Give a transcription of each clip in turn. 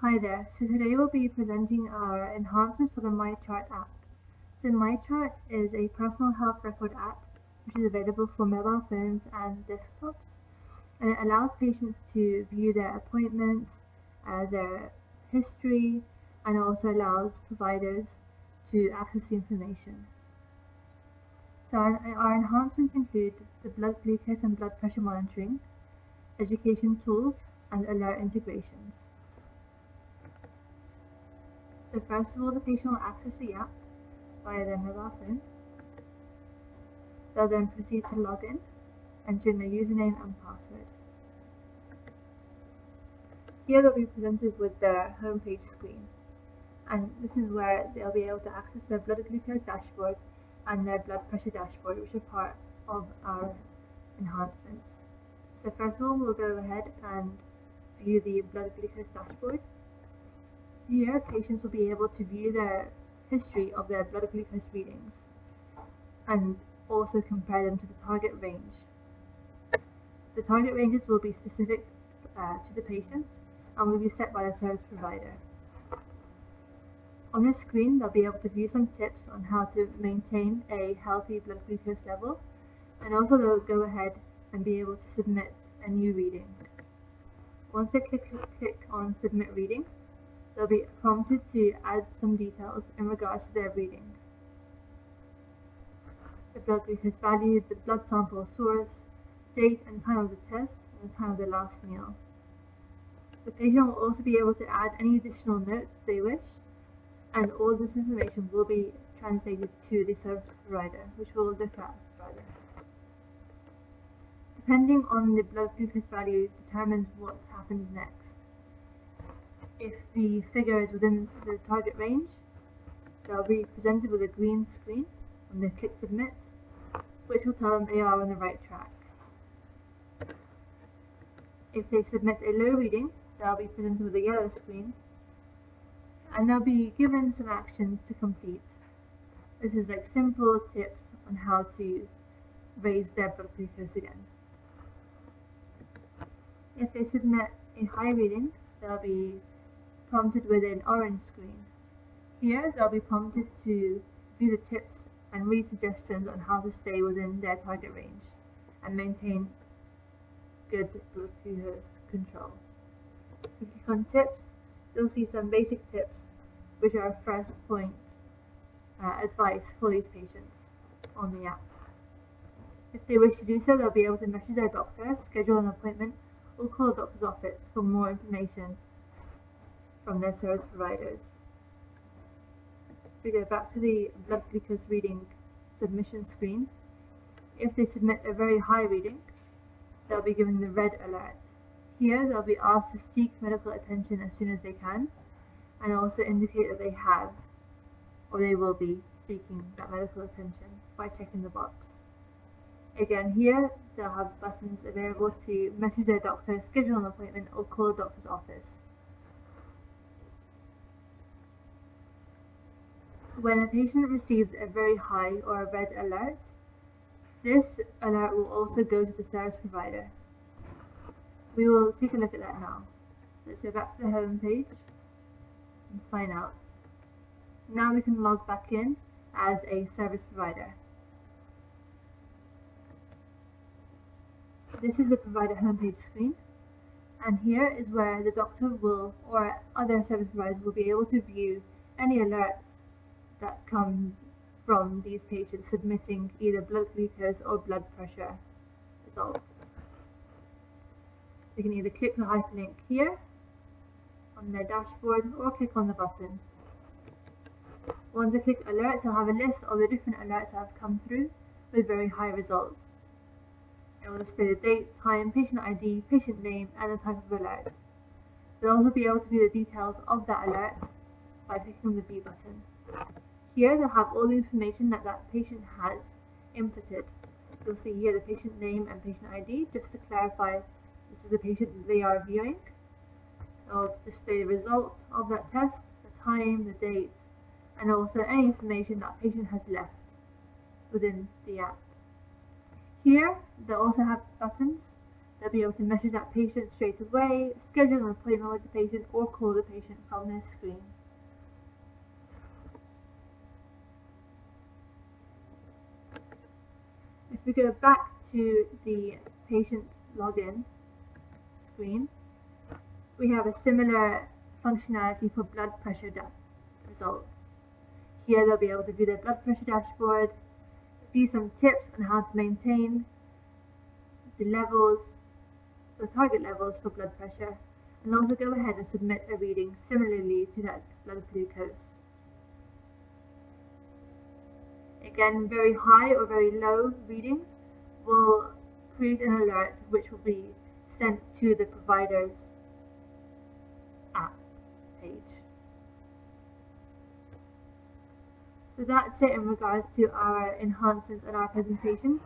Hi there, so today we'll be presenting our enhancements for the MyChart app. So MyChart is a personal health record app which is available for mobile phones and desktops, and it allows patients to view their appointments, their history, and also allows providers to access the information. So our enhancements include the blood glucose and blood pressure monitoring, education tools, and alert integrations. So first of all, the patient will access the app via their mobile phone. They'll then proceed to log in, entering their username and password. Here they'll be presented with their homepage screen, and this is where they'll be able to access their blood glucose dashboard and their blood pressure dashboard, which are part of our enhancements. So first of all, we'll go ahead and view the blood glucose dashboard. Here, patients will be able to view their history of their blood glucose readings and also compare them to the target range. The target ranges will be specific to the patient and will be set by the service provider. On this screen, they'll be able to view some tips on how to maintain a healthy blood glucose level, and also they'll go ahead and be able to submit a new reading. Once they click on Submit Reading, they'll be prompted to add some details in regards to their reading. The blood glucose value, the blood sample source, date and time of the test, and the time of the last meal. The patient will also be able to add any additional notes they wish, and all this information will be translated to the service provider, which we'll look at further. Depending on the blood glucose value determines what happens next. If the figure is within the target range, they'll be presented with a green screen when they click Submit, which will tell them they are on the right track. If they submit a low reading, they'll be presented with a yellow screen, and they'll be given some actions to complete. This is like simple tips on how to raise their blood glucose again. If they submit a high reading, they'll be prompted with an orange screen. Here, they'll be prompted to view the tips and read suggestions on how to stay within their target range and maintain good blood glucose control. If you click on tips, you'll see some basic tips which are first point advice for these patients on the app. If they wish to do so, they'll be able to message their doctor, schedule an appointment, or call the doctor's office for more information from their service providers. If we go back to the blood glucose reading submission screen, if they submit a very high reading, they'll be given the red alert. Here, they'll be asked to seek medical attention as soon as they can, and also indicate that they have or they will be seeking that medical attention by checking the box. Again, here they'll have buttons available to message their doctor, schedule an appointment, or call the doctor's office. When a patient receives a very high or a red alert, this alert will also go to the service provider. We will take a look at that now. Let's go back to the home page and sign out. Now we can log back in as a service provider. This is the provider homepage screen, and here is where the doctor will or other service providers will be able to view any alerts that come from these patients submitting either blood glucose or blood pressure results. They can either click the hyperlink here on their dashboard or click on the button. Once they click alerts, they'll have a list of the different alerts that have come through with very high results. It will display the date, time, patient ID, patient name, and the type of alert. They'll also be able to view the details of that alert by clicking the V button. Here they'll have all the information that that patient has inputted. You'll see here the patient name and patient ID, just to clarify this is a patient that they are viewing. It'll display the result of that test, the time, the date, and also any information that patient has left within the app. Here, they also have buttons they'll be able to message that patient straight away, schedule an appointment with the patient, or call the patient from their screen. If we go back to the patient login screen, we have a similar functionality for blood pressure results. Here they'll be able to view their blood pressure dashboard, view some tips on how to maintain the levels, the target levels for blood pressure, and also go ahead and submit a reading similarly to that blood glucose. Again, very high or very low readings will create an alert which will be sent to the provider's app page. So that's it in regards to our enhancements and our presentations.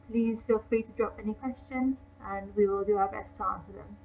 Please feel free to drop any questions and we will do our best to answer them.